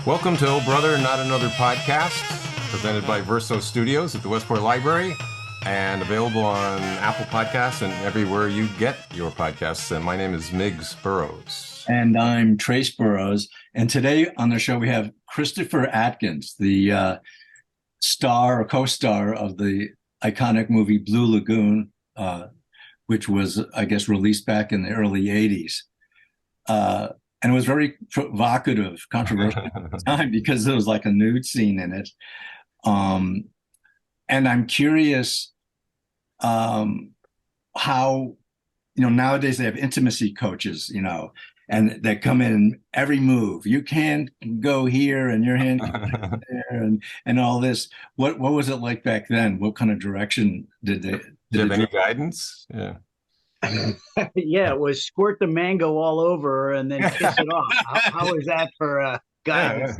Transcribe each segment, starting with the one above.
Welcome to Oh Brother, Not Another podcast, presented by Verso Studios at the Westport Library and available on Apple Podcasts and everywhere you get your podcasts. And my name is Miggs Burrows. And I'm Trace Burrows. And today on the show, we have Christopher Atkins, the star or co-star of the iconic movie Blue Lagoon, which was, I guess, released back in the early 80s. And it was very provocative, controversial at the time because there was like a nude scene in it. And I'm curious how, nowadays they have intimacy coaches, and they come in every move. You can't go here and your hand can there and all this. What was it like back then? What kind of direction did they? Did you have any guidance? Yeah. Yeah, it was squirt the mango all over and then kiss it off. How is that for guidance?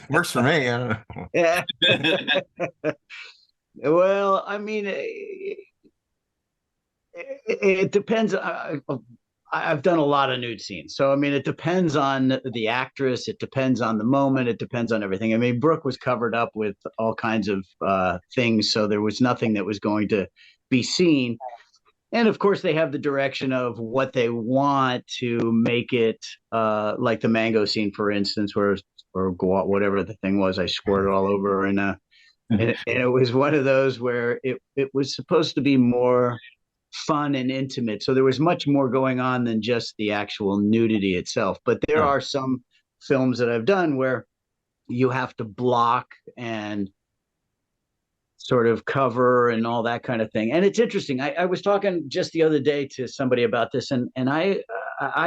Works for me. I don't know. Yeah. Well, I mean, it depends. I've done a lot of nude scenes. So, I mean, it depends on the actress. It depends on the moment. It depends on everything. I mean, Brooke was covered up with all kinds of things. So there was nothing that was going to be seen. And of course, they have the direction of what they want to make it, like the mango scene, for instance, or whatever the thing was. I squirted all over, and it was one of those where it was supposed to be more fun and intimate. So there was much more going on than just the actual nudity itself. But there are some films that I've done where you have to block and sort of cover and all that kind of thing. And it's interesting. I was talking just the other day to somebody about this, and I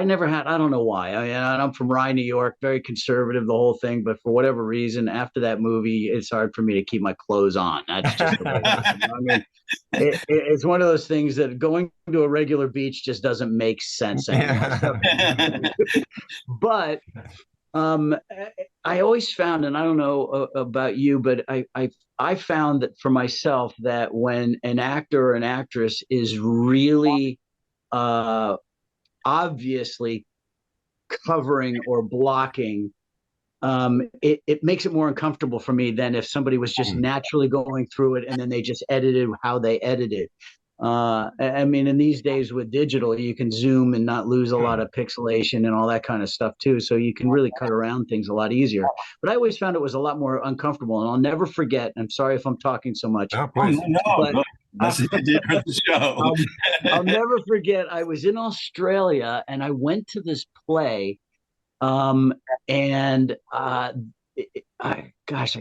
never had, I don't know why. I'm from Rye, New York, very conservative, the whole thing. But for whatever reason, after that movie, it's hard for me to keep my clothes on. That's just the way I mean, it's one of those things that going to a regular beach just doesn't make sense anymore. But I always found, and I don't know about you, but I found that for myself that when an actor or an actress is really obviously covering or blocking, it makes it more uncomfortable for me than if somebody was just naturally going through it and then they just edited how they edited. I mean, in these days with digital, you can zoom and not lose a lot of pixelation and all that kind of stuff too. So you can really cut around things a lot easier. But I always found it was a lot more uncomfortable. And I'll never forget, I'm sorry if I'm talking so much. Oh, please. No. That's the idea of the show. I'll never forget, I was in Australia and I went to this play. Gosh, I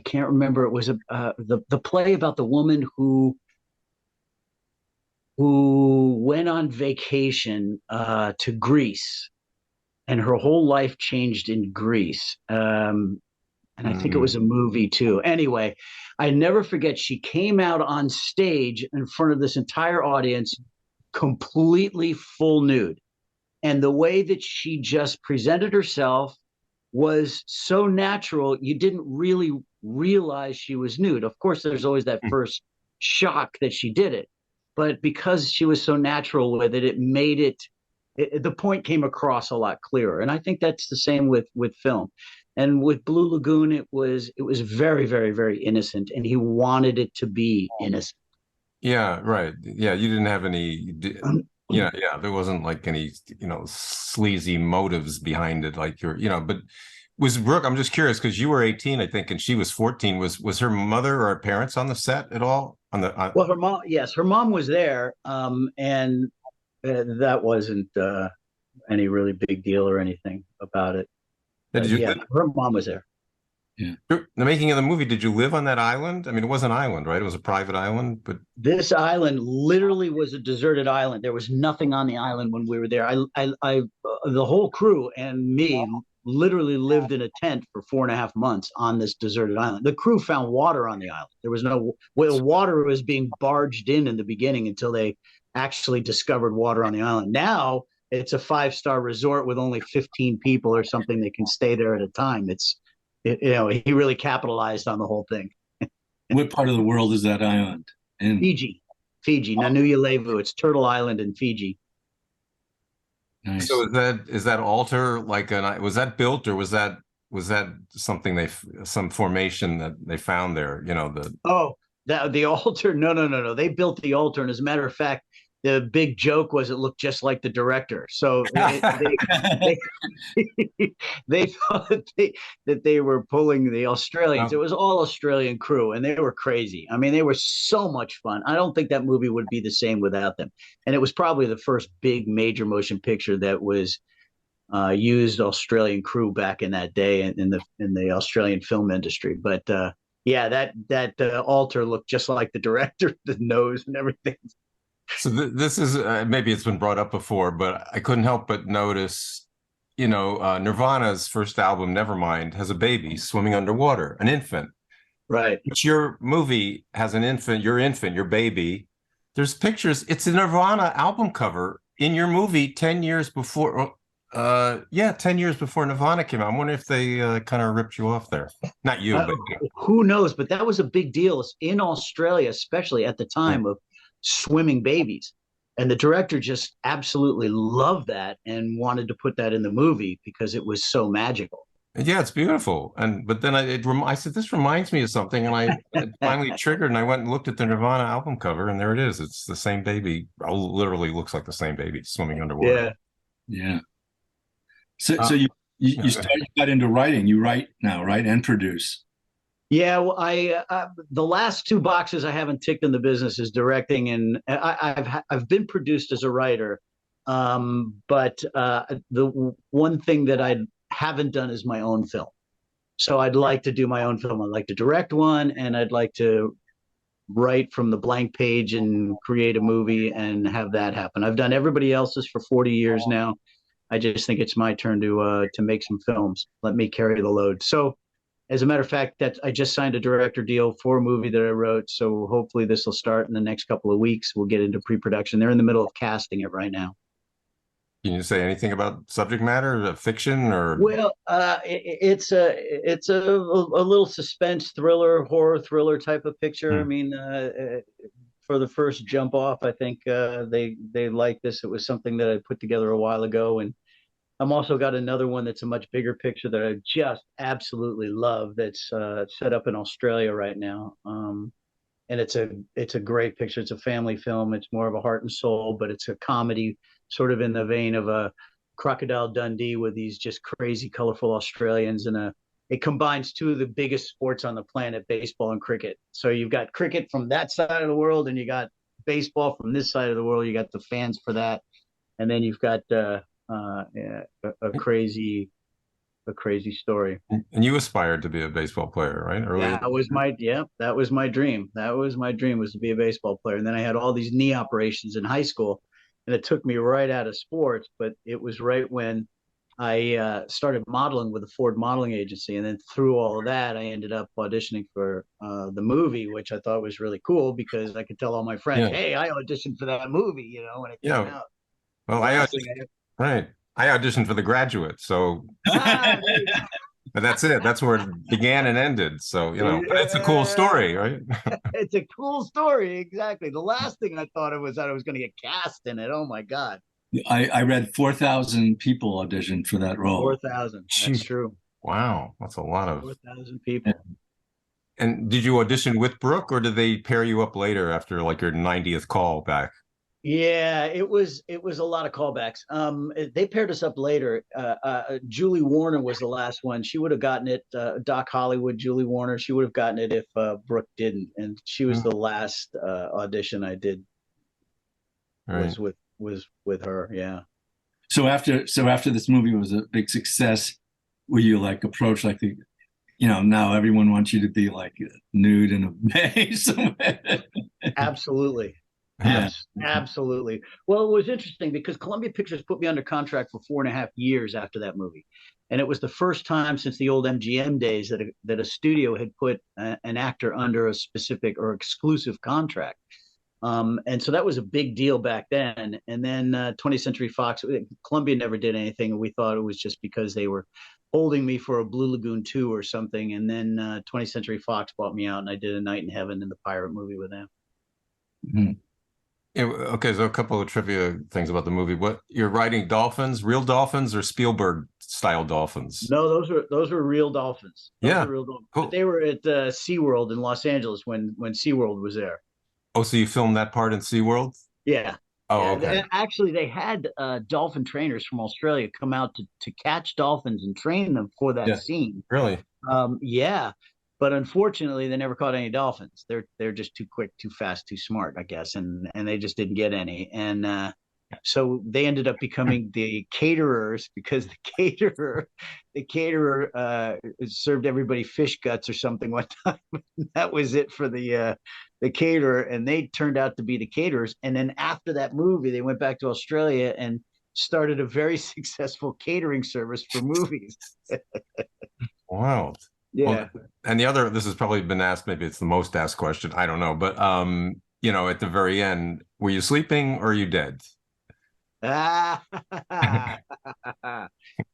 can't remember. It was the play about the woman who went on vacation to Greece, and her whole life changed in Greece. And I think it was a movie too. Anyway, I never forget, she came out on stage in front of this entire audience, completely full nude. And the way that she just presented herself was so natural, you didn't really realize she was nude. Of course, there's always that first shock that she did it. But because she was so natural with it, it made it the point came across a lot clearer. And I think that's the same with film. And with Blue Lagoon, it was very, very, very innocent, and he wanted it to be innocent. Yeah, right. Yeah, you didn't have any. Yeah, there wasn't like any, sleazy motives behind it, like but was Brooke? I'm just curious because you were 18, I think, and she was 14. Was her mother or her parents on the set at all? Well, her mom, yes, her mom was there, and that wasn't any really big deal or anything about it. Her mom was there. Yeah. The making of the movie, did you live on that island? I mean, it was an island, right? It was a private island, but this island literally was a deserted island. There was nothing on the island when we were there. The whole crew and me literally lived in a tent for 4.5 months on this deserted island. The crew found water on the island. There was no water was being barged in the beginning until they actually discovered water on the island. Now it's a 5-star resort with only 15 people or something that can stay there at a time. He really capitalized on the whole thing. What part of the world is that island in? Fiji, Nanuya Levu. It's Turtle Island in Fiji. Nice. So is that altar like was that built or was that was that something some formation that they found there? You know, the Oh, that the altar? No, no, no, no. They built the altar, and as a matter of fact, the big joke was it looked just like the director. So they they thought that they were pulling the Australians. It was all Australian crew, and they were crazy. I mean, they were so much fun. I don't think that movie would be the same without them. And it was probably the first big major motion picture that was used Australian crew back in that day in the Australian film industry. But yeah, that altar looked just like the director, the nose and everything. so this is maybe it's been brought up before, but I couldn't help but notice, you know, Nirvana's first album, Nevermind, has a baby swimming underwater, an infant. Right. But your movie has an infant, your baby. There's pictures. It's a Nirvana album cover in your movie 10 years before. Yeah, 10 years before Nirvana came out. I wonder if they kind of ripped you off there. Not you, but who knows? But that was a big deal in Australia, especially at the time of swimming babies. And the director just absolutely loved that and wanted to put that in the movie because it was so magical. yeah, it's beautiful. And but then I said this reminds me of something, and it finally triggered, and I went and looked at the Nirvana album cover, and there it is. It's the same baby. Literally looks like the same baby swimming underwater. Yeah. So you got into writing. You write now, right, and produce. Yeah, well, the last two boxes I haven't ticked in the business is directing, and I've been produced as a writer, but the one thing that I haven't done is my own film. So I'd like to do my own film. I'd like to direct one, and I'd like to write from the blank page and create a movie and have that happen. I've done everybody else's for 40 years now. I just think it's my turn to make some films. Let me carry the load. So, as a matter of fact, I just signed a director deal for a movie that I wrote. So hopefully this will start in the next couple of weeks. We'll get into pre-production. They're in the middle of casting it right now. Can you say anything about subject matter, fiction, or? Well, it's a little suspense thriller, horror thriller type of picture. I mean, for the first jump off, I think they like this. It was something that I put together a while ago, and I'm also got another one that's a much bigger picture that I just absolutely love. That's set up in Australia right now, and it's a great picture. It's a family film. It's more of a heart and soul, but it's a comedy, sort of in the vein of a Crocodile Dundee with these just crazy, colorful Australians, and it combines two of the biggest sports on the planet, baseball and cricket. So you've got cricket from that side of the world, and you got baseball from this side of the world. You got the fans for that, and then you've got a crazy story. And you aspired to be a baseball player, right? Earlier. That was my dream. That was my dream, was to be a baseball player. And then I had all these knee operations in high school, and it took me right out of sports. But it was right when I started modeling with a Ford modeling agency, and then through all of that, I ended up auditioning for the movie, which I thought was really cool because I could tell all my friends, "Hey, I auditioned for that movie," you know, when it came out. Well, right. I auditioned for The Graduate, so but that's it. That's where it began and ended. So, you know, it's a cool story, right? It's a cool story, exactly. The last thing I thought of was that I was going to get cast in it. Oh my God. I read 4,000 people auditioned for that role. 4,000. That's true. Wow, that's a lot of 4,000 people. And did you audition with Brooke, or did they pair you up later after like your 90th call back? Yeah, it was a lot of callbacks. They paired us up later. Julie Warner was the last one. She would have gotten it. Doc Hollywood, Julie Warner. She would have gotten it if Brooke didn't, and she was the last audition I did. Right. Was with her. Yeah. So after this movie was a big success, were you like approached like the, you know, now everyone wants you to be like nude in a bay somewhere? Absolutely. Yeah. Absolutely. Well, it was interesting because Columbia Pictures put me under contract for 4.5 years after that movie. And it was the first time since the old MGM days that a studio had put an actor under a specific or exclusive contract. And so that was a big deal back then. And then 20th Century Fox, Columbia never did anything. And we thought it was just because they were holding me for a Blue Lagoon 2 or something. And then 20th Century Fox bought me out, and I did A Night in Heaven and the pirate movie with them. Mm-hmm. Yeah, okay, so a couple of trivia things about the movie. What you're writing, dolphins, real dolphins, or Spielberg style dolphins? No, those were real dolphins. Those Yeah, were real dolphins. But cool. they were at SeaWorld in Los Angeles when SeaWorld was there. Oh, so you filmed that part in SeaWorld? Yeah. Oh, Yeah. okay. Actually, they had dolphin trainers from Australia come out to catch dolphins and train them for that Yeah, scene. really. Yeah. But unfortunately, they never caught any dolphins. They're just too quick, too fast, too smart, I guess, and they just didn't get any. And so they ended up becoming the caterers because the caterer served everybody fish guts or something one time. That was it for the caterer, and they turned out to be the caterers. And then after that movie, they went back to Australia and started a very successful catering service for movies. Wow. Well, Yeah. and the other, this has probably been asked, maybe it's the most asked question. I don't know, but at the very end, were you sleeping or are you dead? Ah,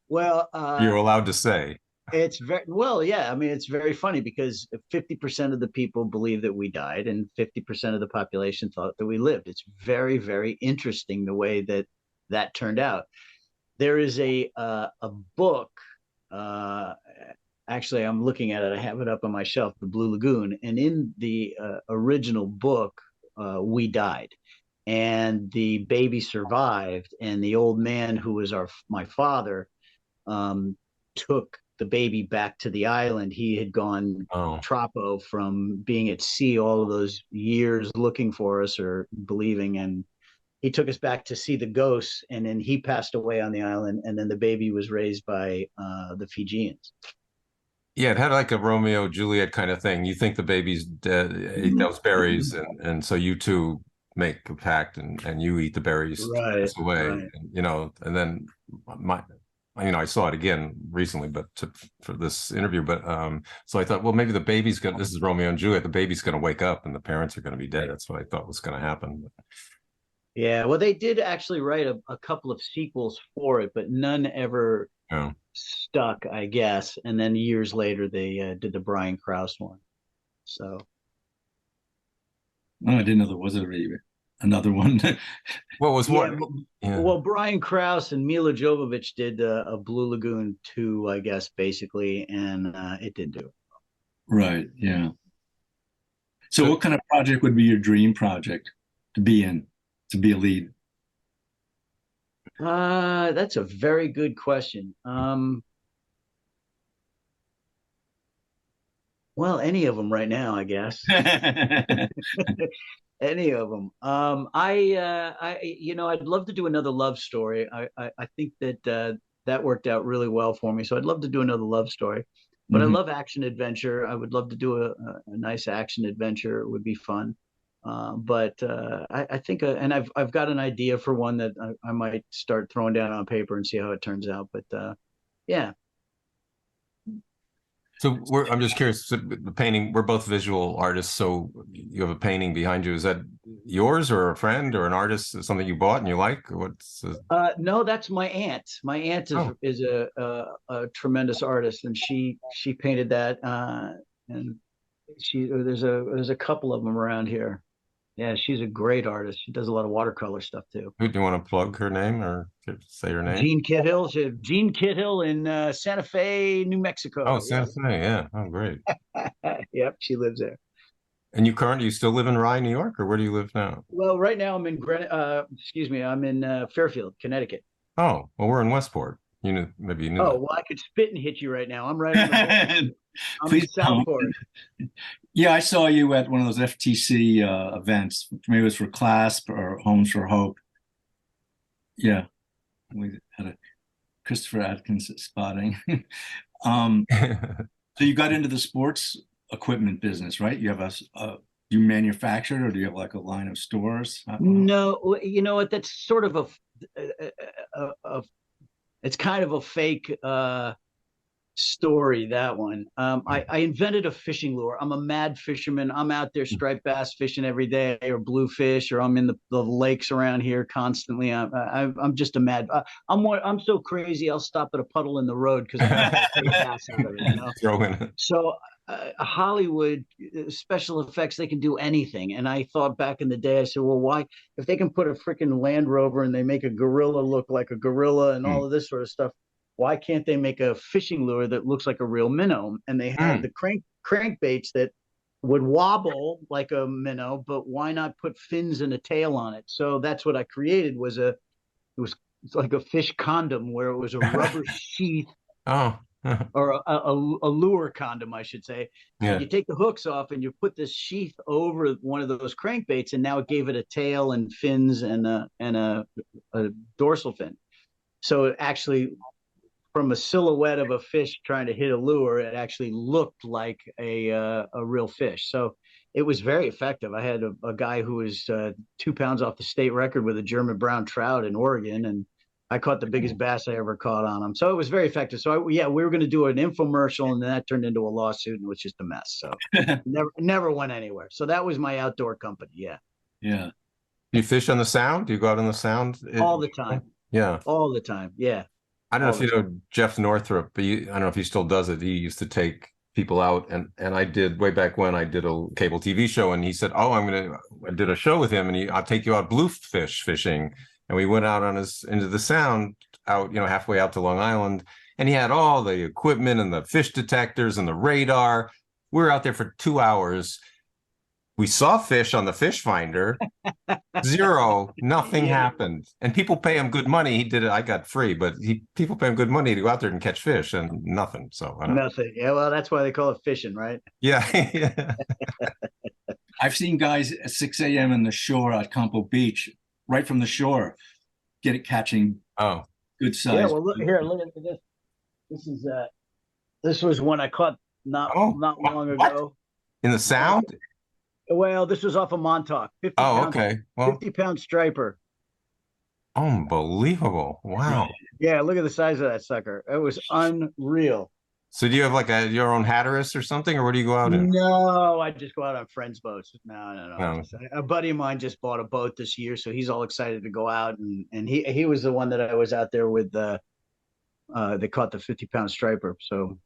well, You're allowed to say. it's very well, yeah. I mean, it's very funny because 50% of the people believe that we died, and 50% of the population thought that we lived. It's very, very interesting the way that turned out. There is a book. Uh, Actually, I'm looking at it. I have it up on my shelf, The Blue Lagoon, and in the original book, we died, and the baby survived, and the old man who was my father took the baby back to the island. He had gone Oh, tropo from being at sea all of those years looking for us or believing, and he took us back to see the ghosts, and then he passed away on the island, and then the baby was raised by the Fijians. yeah, it had like a Romeo Juliet kind of thing. You think the baby's dead, ate those berries, and so you two make a pact, and you eat the berries to Right, pass away, right. and then my, I saw it again recently, but for this interview, but so I thought, well, maybe the baby's gonna. This is Romeo and Juliet. The baby's gonna wake up, and the parents are gonna be dead. That's what I thought was gonna happen. Yeah, well, they did actually write a couple of sequels for it, but none ever Yeah. stuck, I guess. And then years later, they did the Brian Krause one. So, Oh, I didn't know there was another one. What was yeah, what? Yeah. well, Brian Krause and Mila Jovovich did a Blue Lagoon 2, I guess, basically, and it didn't do it. Right. Yeah. So So what kind of project would be your dream project to be in, to be a lead? That's a very good question. Well, any of them right now, I guess. Any of them. I'd love to do another love story. I think that that worked out really well for me. So I'd love to do another love story. But I Mhm. love action adventure. I would love to do a nice action adventure. It would be fun. But I think, and I've got an idea for one that I might start throwing down on paper and see how it turns out. But yeah. So I'm just curious. So the painting, we're both visual artists. So you have a painting behind you. Is that yours or a friend or an artist, something you bought and you like? What's No, that's my aunt. My aunt is oh, is a tremendous artist, and she painted that. And there's a couple of them around here. Yeah, she's a great artist. She does a lot of watercolor stuff too. who do you want to plug her name or say her name? Jean Kithill in Santa Fe, New Oh, Mexico. Yeah, Santa Fe. Yeah. Oh, great. yep, she lives there. And you still live in Rye, New York, or where do you live now? Well, right now I'm in excuse me, I'm in Fairfield, Connecticut. Oh, well, we're in Westport. Maybe you knew Oh, that. well, I could spit and hit you right now. I'm right on the border. I'm in Please don't. Southport. Yeah, I saw you at one of those FTC events. Maybe it was for Clasp or Homes for Hope. Yeah, we had a Christopher Atkins spotting. um, so you got into the sports equipment business, right? You have you manufacture, or do you have like a line of stores? No, you know what? That's sort of it's kind of a fake story, that one. I invented a fishing lure. I'm a mad fisherman. I'm out there striped bass fishing every day, or bluefish, or I'm in the lakes around here constantly. I'm just a mad. I'm so crazy. I'll stop at a puddle in the road because I got that big bass out of it. Throw in. So Hollywood special effects, they can do anything. And I thought back in the day, I said, well, why, if they can put a freaking Land Rover and they make a gorilla look like a gorilla and all of this sort of stuff, why can't they make a fishing lure that looks like a real minnow? And they had the crankbaits that would wobble like a minnow, but why not put fins and a tail on it? So that's what I created. It was like a fish condom where it was a rubber sheath Oh. or a lure condom, I should say. Yeah. And you take the hooks off and you put this sheath over one of those crankbaits, and now it gave it a tail and fins and a dorsal fin. So it actually, from a silhouette of a fish trying to hit a lure, it actually looked like a real fish. So it was very effective. I had a guy who was 2 pounds off the state record with a German brown trout in Oregon, and I caught the biggest bass I ever caught on him. So it was very effective. So we were going to do an infomercial, and then that turned into a lawsuit, and it was just a mess. So never went anywhere. So that was my outdoor company. Yeah. Yeah. You fish on the Sound? Do you go out on the Sound? All the time. Yeah. All the time. Yeah. I don't know if you know Jeff Northrup, but I don't know if he still does it. He used to take people out, and I did way back when I did a cable TV show, and he said, "Oh, I did a show with him, and I'll take you out bluefish fishing." And we went out into the Sound, out halfway out to Long Island, and he had all the equipment and the fish detectors and the radar. We were out there for 2 hours. We saw fish on the fish finder. Zero, nothing happened. And people pay him good money. He did it. I got free, but people pay him good money to go out there and catch fish, and nothing. So I don't nothing. Yeah, well, that's why they call it fishing, right? Yeah. Yeah. I've seen guys at 6 a.m. in the shore at Campo Beach, right from the shore, catching good size. Yeah, well, look at this. This was one I caught not long ago. In the Sound? Well, this was off of Montauk. 50 pound, okay. Well, 50-pound striper. Unbelievable. Wow. Yeah, look at the size of that sucker. It was unreal. So do you have like your own Hatteras or something, or where do you go out in? No, I just go out on friends' boats. No. A buddy of mine just bought a boat this year, so he's all excited to go out, and he was the one that I was out there with. They caught the 50-pound striper. So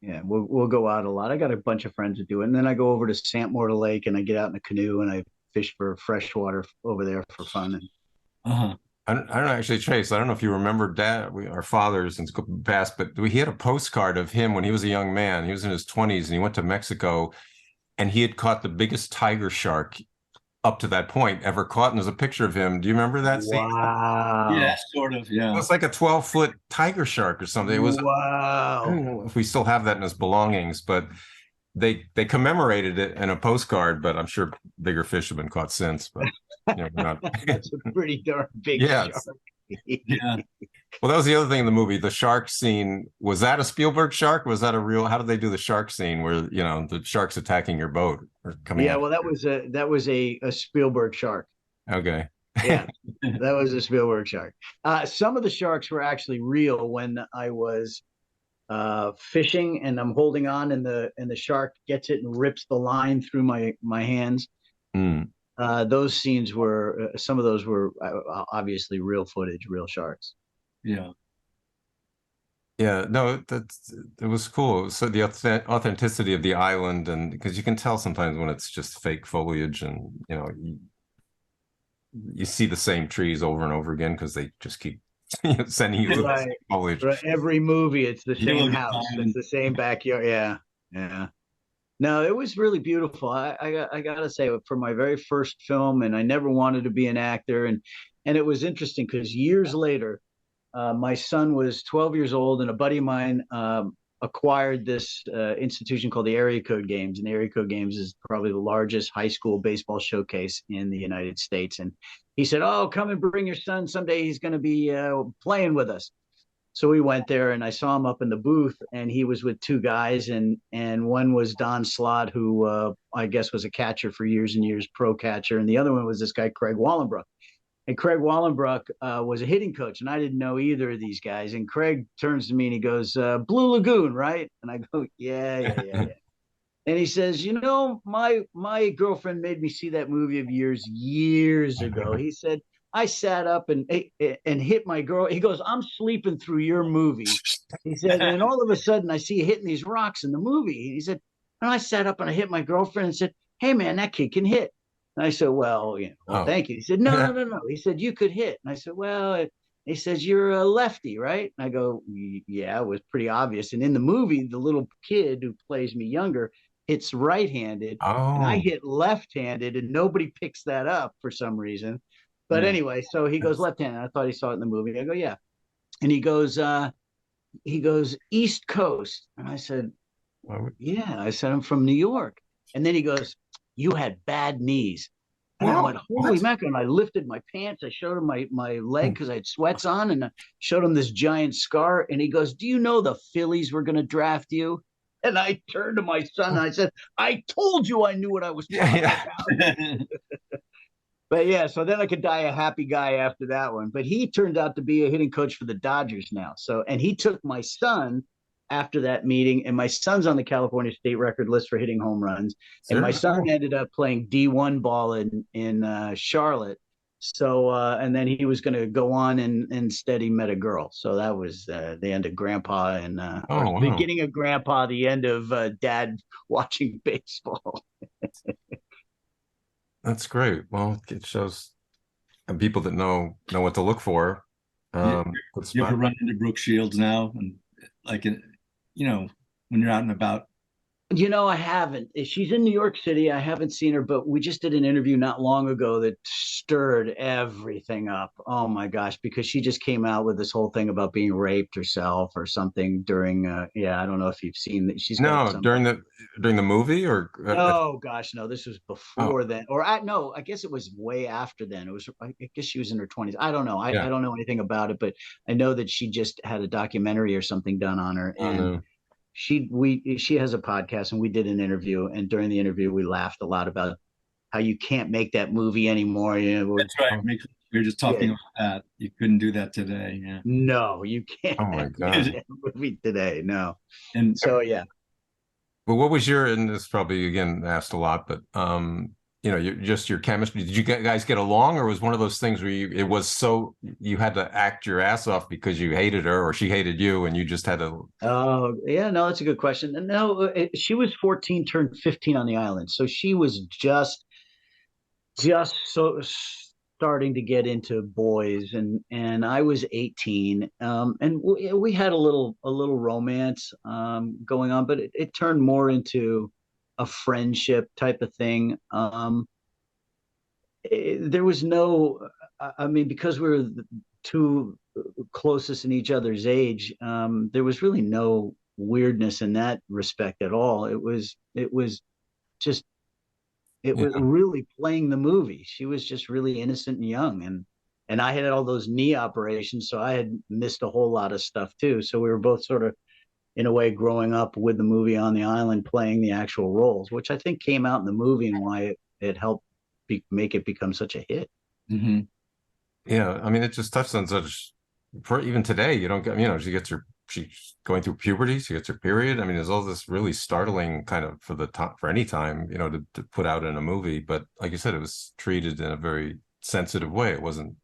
yeah, we'll go out a lot. I got a bunch of friends that do it, and then I go over to Sant Morta Lake and I get out in a canoe and I fish for freshwater over there for fun. I don't actually, Chase, I don't know if you remember Dad, our fathers since past, but he had a postcard of him when he was a young man. He was in his 20s and he went to Mexico, and he had caught the biggest tiger shark up to that point ever caught. And there's a picture of him. Do you remember that scene? Wow. Yeah, sort of. Yeah. It was like a 12-foot tiger shark or something. It was. Wow. I don't know if we still have that in his belongings, but they commemorated it in a postcard. But I'm sure bigger fish have been caught since. But not. That's a pretty darn big yeah. shark. Yeah. Well, that was the other thing in the movie. The shark scene, was that a Spielberg shark? Was that a real? How did they do the shark scene where the shark's attacking your boat or coming? Yeah, well, that was a Spielberg shark. Okay. Yeah, that was a Spielberg shark. Some of the sharks were actually real when I was fishing and I'm holding on, and the shark gets it and rips the line through my hands. Those scenes were some of those were obviously real footage, real sharks. Yeah. Yeah, no, it was cool. So the authenticity of the island, and because you can tell sometimes when it's just fake foliage, and you see the same trees over and over again because they just keep sending you the foliage. Right. Every movie, it's the same house, it's the same backyard. Yeah. No, it was really beautiful. I gotta say, for my very first film, and I never wanted to be an actor, and it was interesting because years later, my son was 12 years old, and a buddy of mine acquired this institution called the Area Code Games, and the Area Code Games is probably the largest high school baseball showcase in the United States. And he said, "Oh, come and bring your son. Someday he's going to be playing with us." So we went there, and I saw him up in the booth, and he was with two guys, and one was Don Slott, who I guess was a catcher for years and years, pro catcher, and the other one was this guy Craig Wallenbrook. And Craig Wallenbrook was a hitting coach, and I didn't know either of these guys. And Craig turns to me and he goes, "Blue Lagoon, right?" And I go, "Yeah." And he says, my girlfriend made me see that movie of years ago. He said, "I sat up and hit my girl." He goes, "I'm sleeping through your movie." He said, and all of a sudden I see you hitting these rocks in the movie. He said, and I sat up and I hit my girlfriend and said, "Hey man, that kid can hit." And I said, "Well, thank you." He said, no. He said, "You could hit." And I said, "Well, He says, "You're a lefty, right?" And I go, "Yeah, it was pretty obvious." And in the movie, the little kid who plays me younger hits right-handed, and I Oh, hit left-handed, and nobody picks that up for some reason. But Yeah. anyway, so he goes left-handed. I thought he saw it in the movie. I go, "Yeah," and he goes East Coast, and I said, "Yeah." I said, "I'm from New York," and then he goes, "You had bad knees." And I went, well, "Holy what? mackerel!" And I lifted my pants. I showed him my leg because I had sweats on, and I showed him this giant scar. And he goes, "Do you know the Phillies were going to draft you?" And I turned to my son and I said, "I told you I knew what I was Yeah, talking yeah. about." But yeah, so then I could die a happy guy after that one. But he turned out to be a hitting coach for the Dodgers now. So, and he took my son after that meeting, and my son's on the California state record list for hitting home runs. And my Seriously? son ended up playing D1 ball in Charlotte. So, and then he was going to go on, and instead he met a girl. So that was the end of Grandpa, and or Oh, wow. beginning of Grandpa, the end of Dad watching baseball. That's great. Well, it shows people that know what to look for. You, Good you ever spot. run into Brooke Shields now, and like, you know, when you're out and about? I haven't. She's in New York City. I haven't seen her, but we just did an interview not long ago that stirred everything up. Oh my gosh, because she just came out with this whole thing about being raped herself or something during yeah, I don't know if you've seen that. She's got No, some during the movie or no, gosh, no, this was oh, before then. Or I no, I guess it was way after then. It was I guess she was in her 20s. I don't know. I yeah. don't know anything about it, but I know that she just had a documentary or something done on her. Oh And no. she has a podcast, and we did an interview, and during the interview we laughed a lot about how you can't make that movie anymore. That's right. Oh, We were just Yeah, talking about that. You couldn't do that today. Yeah. no, you can't oh my make God. that movie today. No. And So yeah. Well, what was your, and this probably again asked a lot, but your chemistry. Did you guys get along, or was one of those things where it was so you had to act your ass off because you hated her or she hated you and you just had to. Oh, yeah, no, that's a good question. And no, she was 14, turned 15 on the island. So she was just so starting to get into boys, and I was 18, and we had a little romance going on, but it turned more into a friendship type of thing. There was no, I mean, because we were the two closest in each other's age, there was really no weirdness in that respect at all. It was just it was Yeah. really playing the movie. She was just really innocent and young, and I had all those knee operations, so I had missed a whole lot of stuff too. So we were both sort of in a way growing up with the movie on the island, playing the actual roles, which I think came out in the movie and why it helped make it become such a hit. mhm. Yeah, I mean, it just touched on such for even today. You don't get, she's going through puberty, she gets her period. I mean, there's all this really startling kind of for the top for any time, to put out in a movie. But like you said, it was treated in a very sensitive way. It wasn't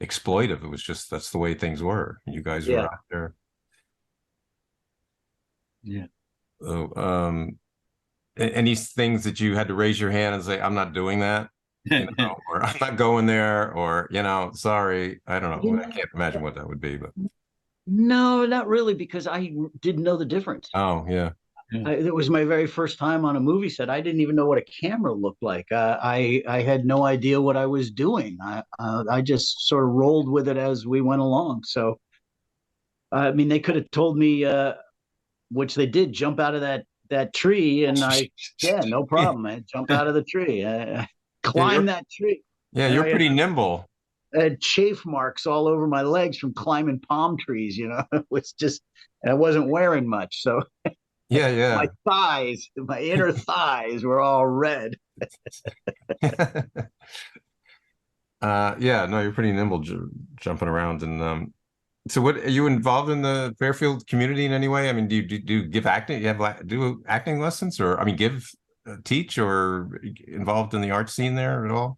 exploitive. It was just that's the way things were. You guys were Yeah. out there. Yeah. So, any things that you had to raise your hand and say, "I'm not doing that," or "I'm not going there," or sorry, I don't You know. I know, can't imagine what that would be, but no, not really, because I didn't know the difference. oh yeah, Yeah. It was my very first time on a movie set. I didn't even know what a camera looked like. I had no idea what I was doing. I just sort of rolled with it as we went along. So I mean, they could have told me, which they did, jump out of that tree, and yeah, no problem. I jump out of the tree, yeah, climb that tree. yeah, And you're I pretty nimble. had chafe marks all over my legs from climbing palm trees. It was just, and I wasn't wearing much, so Yeah, my yeah. thighs, my inner thighs were all red. Yeah, no, you're pretty nimble jumping around. And so, what are you involved in the Fairfield community in any way? I mean, do you give acting? You have do acting lessons, or I mean, teach, or involved in the art scene there at all?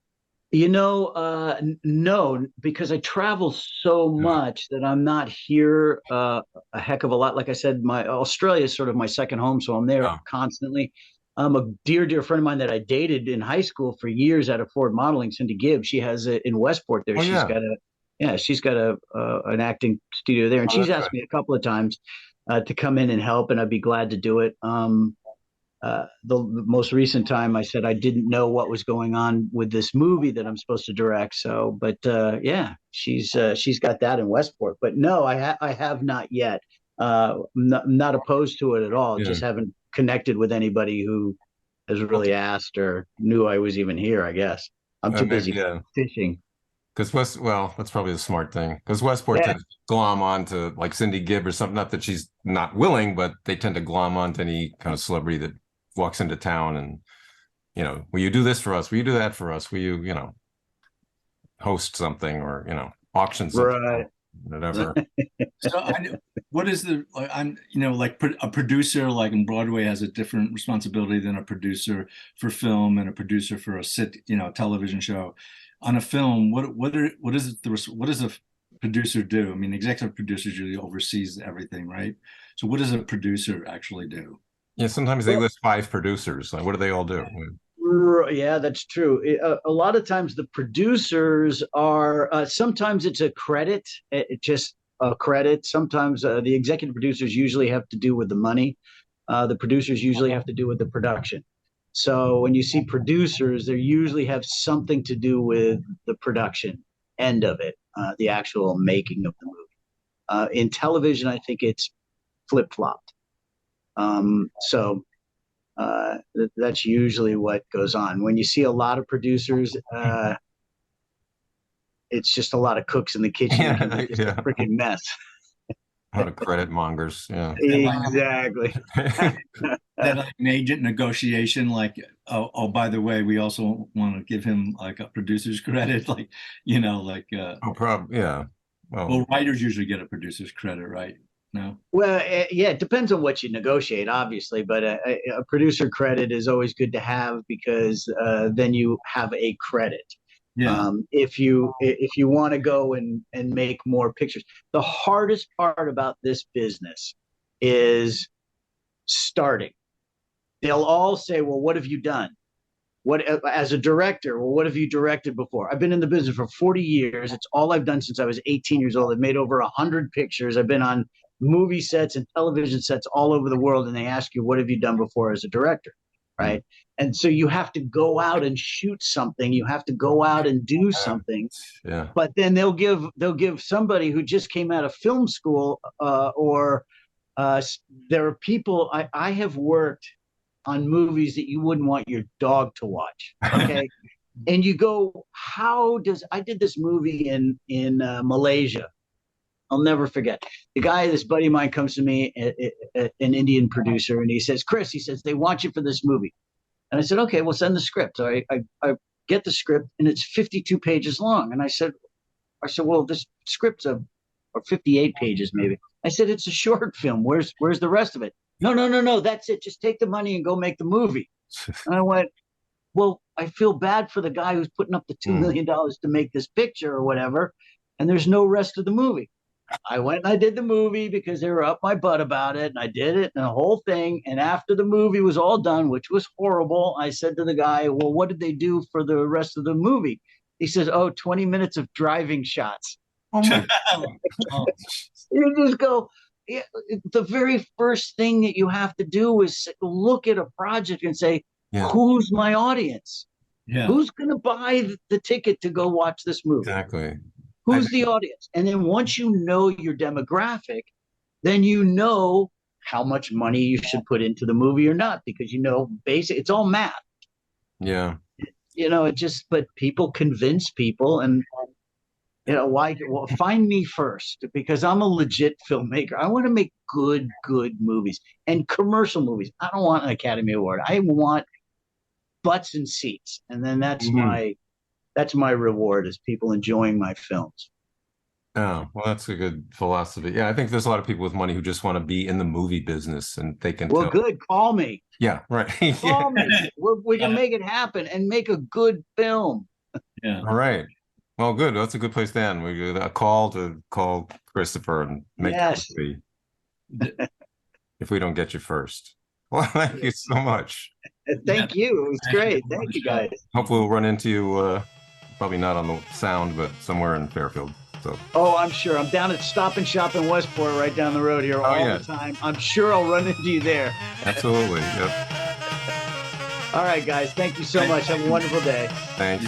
No, because I travel so Yeah. much that I'm not here a heck of a lot. Like I said, my Australia is sort of my second home, so I'm there Oh, constantly. A dear friend of mine that I dated in high school for years out of Ford Modeling, Cindy Gibbs. She has it in Westport there. oh She's yeah. got Yeah, she's got a an acting studio there, and Oh, she's that's asked me a couple of times to come in and help, and I'd be glad to do it. The most recent time, I said I didn't know what was going on with this movie that I'm supposed to direct. So, but yeah, she's got that in Westport. But no, I have not yet. Not opposed to it at all. yeah. Just haven't connected with anybody who has really asked or knew I was even here. I guess I'm too Maybe, busy yeah. fishing. Because well, that's probably the smart thing. Because Westport Yeah, tends to glom on to like Cindy Gibb or something. Not that she's not willing, but they tend to glom on to any kind of celebrity that walks into town and, will you do this for us? Will you do that for us? Will you, host something or, auction something, right. whatever. So what is the like, I'm like a producer like in Broadway has a different responsibility than a producer for film and a producer for a television show. On a film, what is it what does a producer do? I mean, executive producers usually oversees everything, right? So what does a producer actually do? Yeah, sometimes they Well, list five producers. Like, what do they all do? yeah, that's true. A lot of times the producers are, sometimes it's a credit, just a credit. Sometimes the executive producers usually have to do with the money. The producers usually have to do with the production. So when you see producers, they usually have something to do with the production end of it, the actual making of the movie. In television, I think it's flip flopped. So that's usually what goes on. When you see a lot of producers, it's just a lot of cooks in the kitchen. It can be Yeah, just a yeah. freaking mess. A lot of credit mongers. Yeah. Exactly. That like an agent negotiation, like, oh, by the way, we also want to give him like a producer's credit, like, like, Oh, probably. Yeah. Well, well, writers usually get a producer's credit, right? No? Well, yeah, it depends on what you negotiate, obviously, but a producer credit is always good to have because then you have a credit. Yeah. If you want to go and make more pictures, the hardest part about this business is starting. They'll all say, "Well, what have you done? What as a director? Well, what have you directed before?" I've been in the business for 40 years. It's all I've done since I was 18 years old. I've made over 100 pictures. I've been on movie sets and television sets all over the world, and they ask you, "What have you done before as a director?" Right? And so you have to go out and shoot something. You have to go out and do something. yeah. But then they'll give somebody who just came out of film school, or there are people I have worked on movies that you wouldn't want your dog to watch. Okay. And you go, how does I did this movie in Malaysia. I'll never forget. The guy, this buddy of mine, comes to me, an Indian producer, and he says, "Chris," he says, "they want you for this movie." And I said, "Okay, well, send the script." So I get the script, and it's 52 pages long. And I said, "Well, this script's or 58 pages maybe." I said, "It's a short film. Where's the rest of it?" "No, no, no, no. That's it. Just take the money and go make the movie." And I went, "Well, I feel bad for the guy who's putting up the $2 million to make this picture or whatever, and there's no rest of the movie." I went and I did the movie because they were up my butt about it, and I did it and the whole thing. And after the movie was all done, which was horrible, I said to the guy, "Well, what did they do for the rest of the movie?" He says, "Oh, 20 minutes of driving shots." Oh my. Oh, You just go, yeah, the very first thing that you have to do is look at a project and say, Yeah. who's my audience? yeah. Who's going to buy the ticket to go watch this movie? Exactly. Who's the audience? And then once you know your demographic, then you know how much money you should put into the movie or not, because basic, it's all math. Yeah. But people convince people, and why? Well, find me first because I'm a legit filmmaker. I want to make good movies and commercial movies. I don't want an Academy Award. I want butts and seats, and then that's my reward is people enjoying my films. Oh, well, that's a good philosophy. Yeah, I think there's a lot of people with money who just want to be in the movie business and they can Well, tell. good. Call me. Yeah, right. Call me. We can make it happen and make a good film. Yeah. All right. Well, good. That's a good place to end. We get a call to call Christopher and make Yes. the movie if we don't get you first. Well, thank you so much. Thank you. It was great. Thank you, guys. Hopefully we'll run into you, probably not on the sound, but somewhere in Fairfield. So. Oh, I'm sure. I'm down at Stop and Shop in Westport, right down the road here, all the time. I'm sure I'll run into you there. Absolutely. Yep. All right, guys. Thank you so much. Have a wonderful day. Thanks.